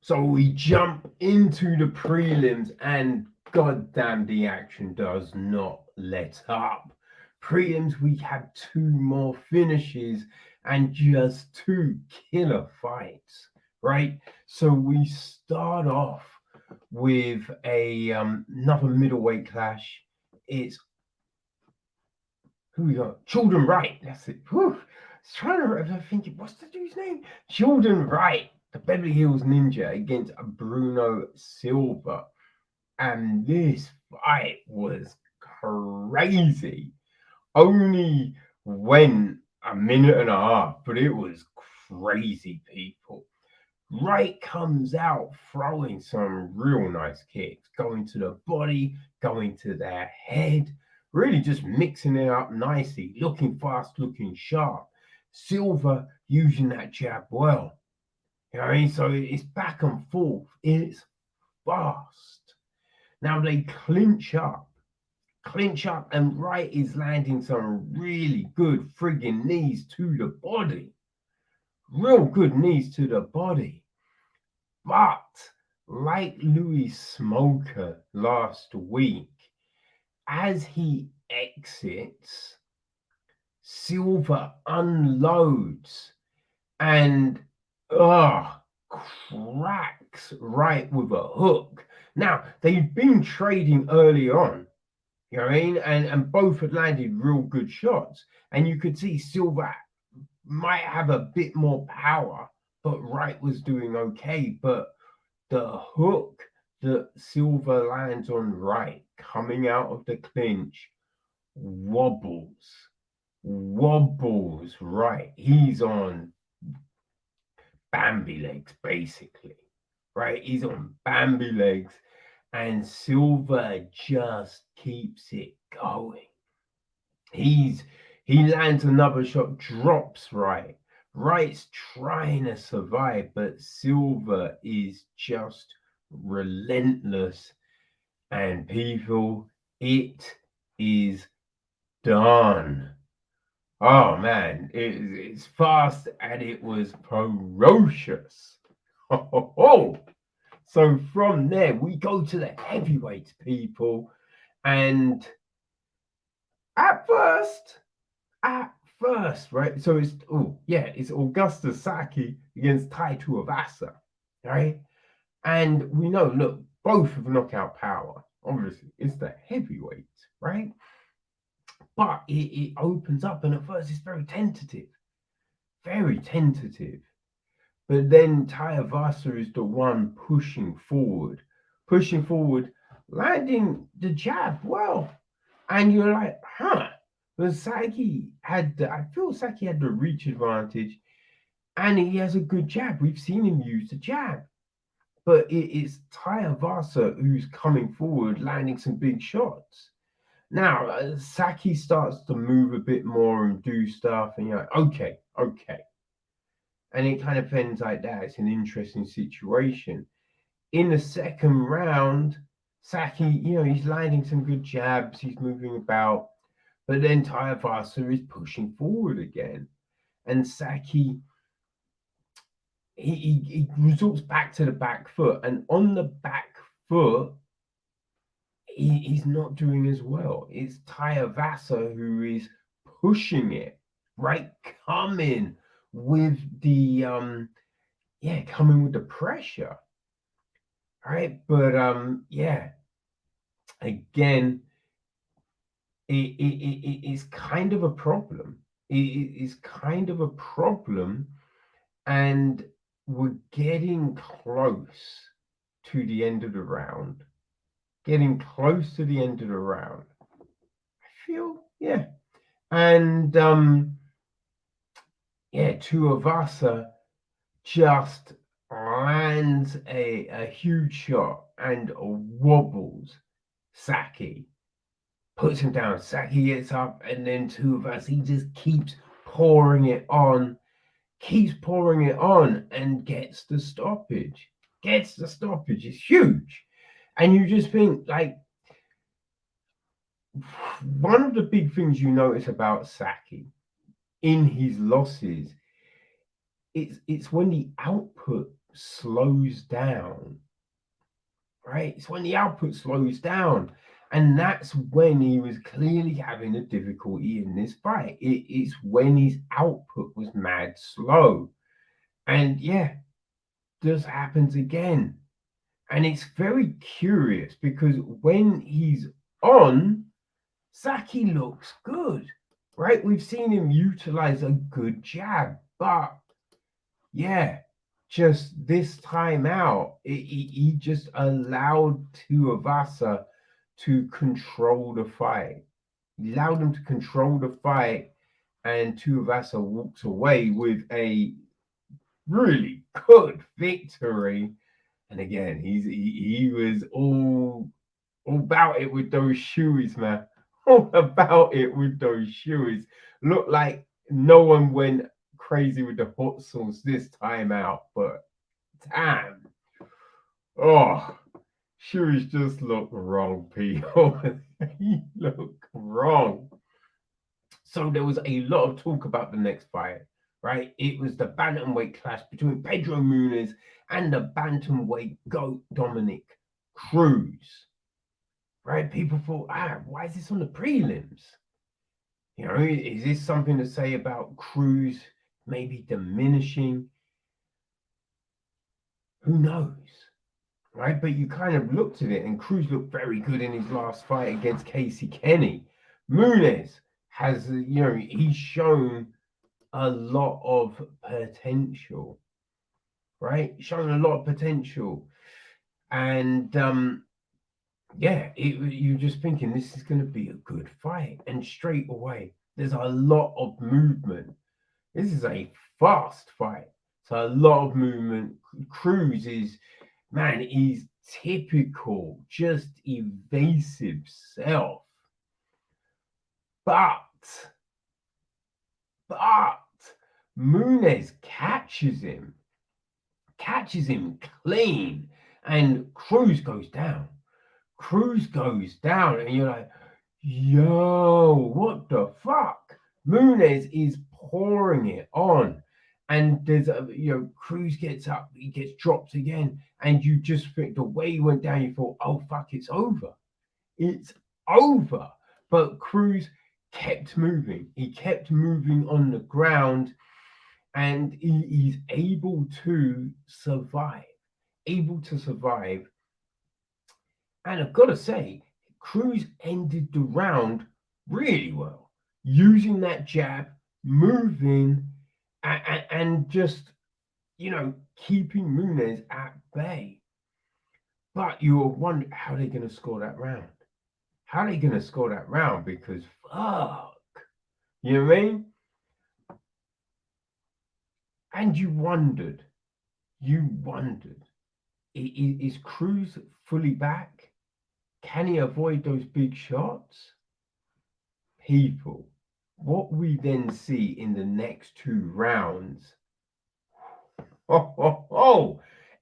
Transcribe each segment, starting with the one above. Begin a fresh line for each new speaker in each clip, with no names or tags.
So we jump into the prelims, and goddamn, the action does not let up. Prelims, we had two more finishes and just two killer fights, right? So we start off with another middleweight clash. It's who we got? Jordan Wright. That's it. Whew. I was trying to think, what's the dude's name? Jordan Wright, the Beverly Hills Ninja, against Bruno Silva. And this fight was crazy. Only went a minute and a half, but it was crazy, people. Wright comes out throwing some real nice kicks, going to the body, going to their head, really just mixing it up nicely, looking fast, looking sharp. Silva using that jab well. You know what I mean? So it's back and forth. It's fast. Now they clinch up, and Wright is landing some really good friggin' knees to the body. Real good knees to the body. But like Louis Smoker last week, as he exits, Silva unloads and cracks Wright with a hook. Now, they've been trading early on, you know what I mean? And both had landed real good shots. And you could see Silva might have a bit more power, but Wright was doing okay. But the hook that Silva lands on Wright coming out of the clinch wobbles Wright. He's on Bambi legs, basically, right? He's on Bambi legs, and Silva just keeps it going. He lands another shot, drops Wright. Wright's trying to survive, but Silva is just relentless. And people, it is done. Oh man, it's fast and it was ferocious. So from there, we go to the heavyweights, people. And at first, right? So it's Augusta Saki against Tai Tuivasa, right? And we know, look, both have knockout power. Obviously, it's the heavyweights, right? But it opens up, and at first it's very tentative. Very tentative. But then Tuivasa is the one pushing forward, landing the jab well. And you're like, huh. But I feel Saki had the reach advantage, and he has a good jab. We've seen him use the jab. But it's Tuivasa who's coming forward, landing some big shots. Now, Saki starts to move a bit more and do stuff, and you're like, okay. And it kind of ends like that. It's an interesting situation. In the second round, Saki, he's landing some good jabs, he's moving about, but then Tuivasa is pushing forward again. And Saki, he resorts back to the back foot, and on the back foot, he's not doing as well. It's Tuivasa who is pushing it, right? Coming with the pressure, right? But again, it's kind of a problem. It is kind of a problem, and we're getting close to the end of the round. Getting close to the end of the round. I feel, yeah. And Tuivasa just lands a huge shot and wobbles Saki, puts him down. Saki gets up, and then Tuivasa, he just keeps pouring it on, and gets the stoppage. It's huge. And you just think, like, one of the big things you notice about Saki in his losses, it's when the output slows down, right? It's when the output slows down. And that's when he was clearly having a difficulty in this fight. It's when his output was mad slow. And yeah, this happens again. And it's very curious because when he's on, Saki looks good, right? We've seen him utilize a good jab, but yeah, just this time out, he just allowed Tuivasa to control the fight. He allowed him to control the fight, and Tuivasa walks away with a really good victory. And again, he was all about it with those shoes, man. All about it with those shoes. Looked like no one went crazy with the hot sauce this time out, but damn. Oh, shoes just look wrong, people. He look wrong. So there was a lot of talk about the next fight, right? It was the bantamweight clash between Pedro Muniz and the bantamweight GOAT Dominick Cruz, right? People thought, why is this on the prelims? You know, is this something to say about Cruz maybe diminishing? Who knows, right? But you kind of looked at it, and Cruz looked very good in his last fight against Casey Kenny. Muniz has, he's shown a lot of potential, right? Shown a lot of potential. And you're just thinking this is going to be a good fight. And straight away, there's a lot of movement. This is a fast fight. So a lot of movement. Cruz is, man, he's typical, just evasive self. But Muniz catches him clean, and Cruz goes down. And you're like, yo, what the fuck? Muniz is pouring it on. And there's Cruz gets up, he gets dropped again, and you just think the way he went down, you thought, oh fuck, it's over. It's over. But Cruz kept moving. He kept moving on the ground, and he's able to survive. And I've got to say, Cruz ended the round really well, using that jab, moving, and just, keeping Muniz at bay. But you were wondering how they're going to score that round. Because fuck, you know what I mean? And you wondered, is Cruz fully back? Can he avoid those big shots? People, what we then see in the next two rounds,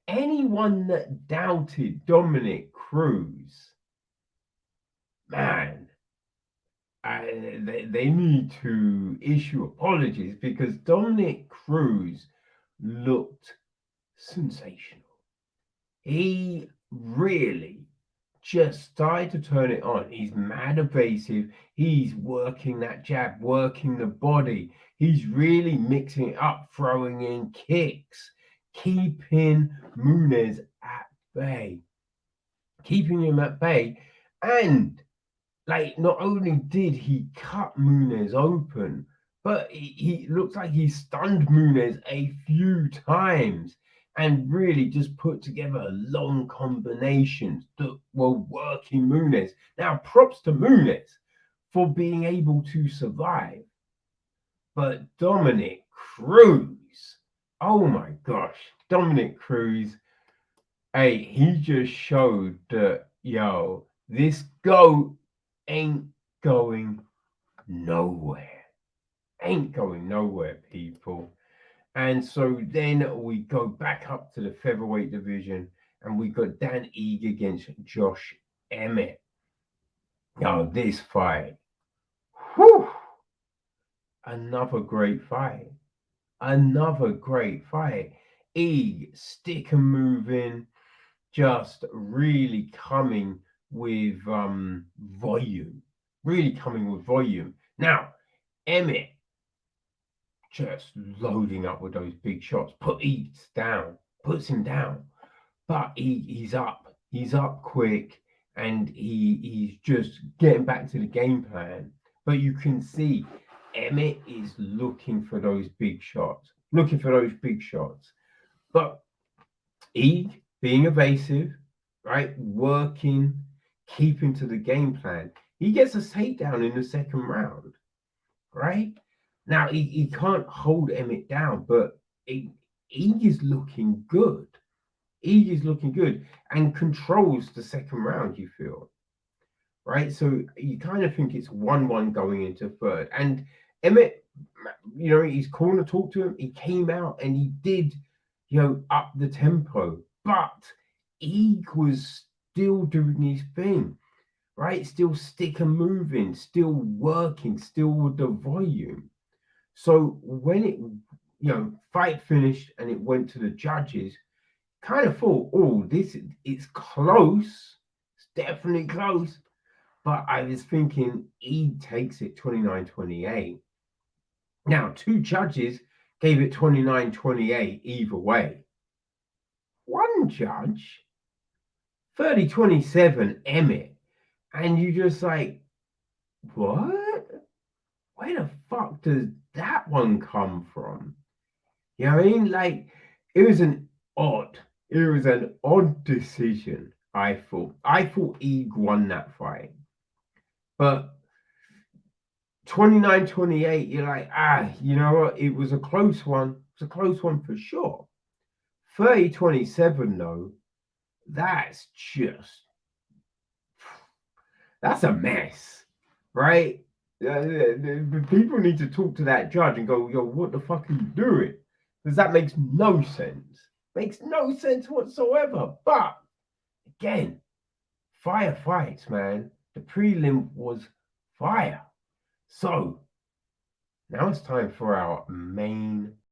anyone that doubted Dominick Cruz, man, they need to issue apologies, because Dominick Cruz looked sensational. He really just started to turn it on. He's mad evasive. He's working that jab, working the body. He's really mixing it up, throwing in kicks, keeping Muniz at bay. And like, not only did he cut Muniz open, but he looks like he stunned Muniz a few times and really just put together long combinations that were working Muniz. Now, props to Muniz for being able to survive. But Dominick Cruz, oh my gosh, Dominick Cruz, hey, he just showed that, this GOAT ain't going nowhere. People. And so then we go back up to the featherweight division, and we got Dan Ige against Josh Emmett. This fight. Whew, another great fight. stick and moving, just really coming with volume. Really coming with volume. Now, Emmett just loading up with those big shots, puts him down. But he's up. He's up quick, and he's just getting back to the game plan. But you can see Emmett is looking for those big shots, But Eag being evasive, right, working, keeping to the game plan. He gets a takedown in the second round, right? Now he can't hold Emmett down, but Eag is looking good. Eag is looking good and controls the second round, you feel, right? So you kind of think it's 1-1 going into third. And Emmett, his corner talked to him. He came out and he did, up the tempo. But Eag was still doing his thing, right? Still stick and moving, still working, still with the volume. So when it, fight finished and it went to the judges, kind of thought, oh, it's close. It's definitely close. But I was thinking he takes it 29-28. Now, two judges gave it 29-28 either way. One judge, 30-27 Emmett. And you just like, what? Where the fuck does that one come from? You know what I mean? Like, it was an odd decision, I thought. I thought Eag won that fight. But 29-28, you're like, you know what? It was a close one. It's a close one for sure. 30-27, though, that's a mess, right? People need to talk to that judge and go, yo, what the fuck are you doing? Because that makes no sense. Makes no sense whatsoever. But again, fire fights, man. The prelim was fire. So now it's time for our main